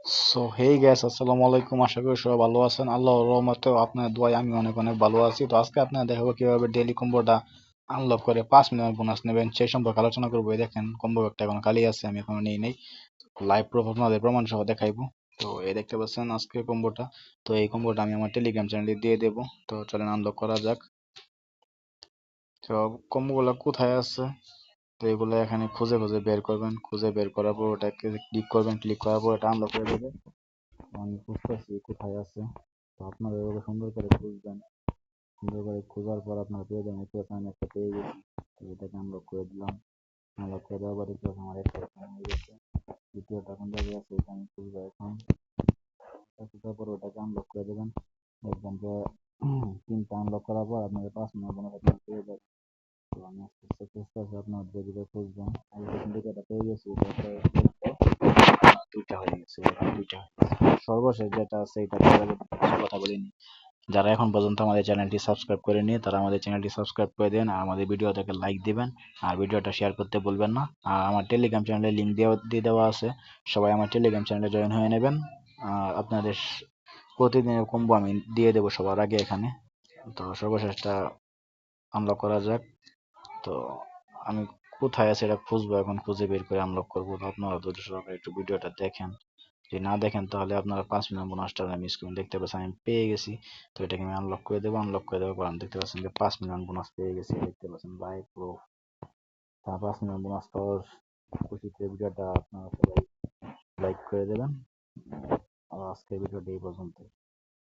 So hey gas, আসসালামু আলাইকুম। আশা করি সবাই ভালো আছেন। আল্লাহর রহমতে আপনার দোয়ায় আমি অনেক অনেক ভালো আছি। তো আজকে আপনারা দেখাবো কিভাবে ডেইলি কম্বোটা আনলক করে 5 মিলিয়ন বোনাস নেবেন সেই সম্পর্কে আলোচনা করবো। এই দেখেন কম্বো একটা এখন খালি আছে, আমি এখনো নিই নাই। লাইভ প্রুফ আপনাদের প্রমাণ সহ দেখাইবো। তো এই দেখতে পাচ্ছেন আজকে কম্বোটা। তো এই কম্বোটা আমি আমার টেলিগ্রাম চ্যানেলে দিয়ে দেবো। তো চলেন আনলক করা যাক। তো কম্বোগুলো কোথায় আছে, তো এগুলো এখানে খুঁজে খুঁজে বের করবেন। খুঁজে বের করার পর ওটাকে ক্লিক করবেন। ক্লিক করার পর এটা আনলক করে দেবে। আমি খুঁজতেছি কোথায় আছে। তো আপনারা এভাবে সুন্দর করে খুঁজবেন। সুন্দর করে খোঁজার পর আপনারা পেয়ে যাবেন। একটু আমি একটা পেয়ে গেছি। তো এটাকে আনলক করে দিলাম। আনলক করে দেওয়ার পর একটু আমার একটা ওপেন হয়ে গেছে। দ্বিতীয়টা এখন জায়গায় আছে, এটা আমি খুঁজবো এখন। এটা খোঁজার পর ওটাকে আনলক করে দেবেন। দেখবেন যে তিনটা আনলক করার পর আপনাদের 5 মিনিট বোনাস আপনারা পেয়ে যাবেন। তো আমি আস্তে আস্তে খুঁজতেছি, আপনার যেদিকে খুঁজবেন। আমি যখন দুইটা পেয়ে গেছি, এটা দুইটা হয়ে গেছে, এখন দুইটা হয়ে গেছে। সর্বশেষ যেটা আছে এটা কিছু কথা বলিনি। যারা এখন পর্যন্ত আমাদের চ্যানেলটি সাবস্ক্রাইব করেনি তারা আমাদের চ্যানেলটি সাবস্ক্রাইব করে দেন, আর আমাদের ভিডিওটাকে লাইক দিবেন, আর ভিডিওটা শেয়ার করতে ভুলবেন না। আর আমার টেলিগ্রাম চ্যানেলের লিঙ্ক দিয়ে দেওয়া আছে, সবাই আমার টেলিগ্রাম চ্যানেলে জয়েন হয়ে নেবেন। আর আপনাদের প্রতিদিনের কম্বো আমি দিয়ে দেবো সবার আগে এখানে। তো সর্বশেষটা আনলক করা যাক। তো আমি কোথায় আছে এটা খুঁজবো, এখন খুঁজে বের করে আনলক করবো। তো আপনারা ধৈর্য সহকারে একটু ভিডিওটা দেখেন। যদি না দেখেন তাহলে আপনারা 5 মিলিয়ন বোনাসটা মিস করবেন। দেখতে পাচ্ছেন আমি পেয়ে গেছি। তো এটাকে আমি আনলক করে দেবো। আনলক করে দেওয়ার পর আমি দেখতে পাচ্ছেন যে 5 মিলিয়ন বোনাস পেয়ে গেছি। দেখতে পাচ্ছেন লাইভ প্রুফ। তার 5 মিলিয়ন বোনাস পাওয়ার খুশিতে ভিডিওটা আপনারা সবাই লাইক করে দেবেন। আর আজকের ভিডিওটা এই পর্যন্ত।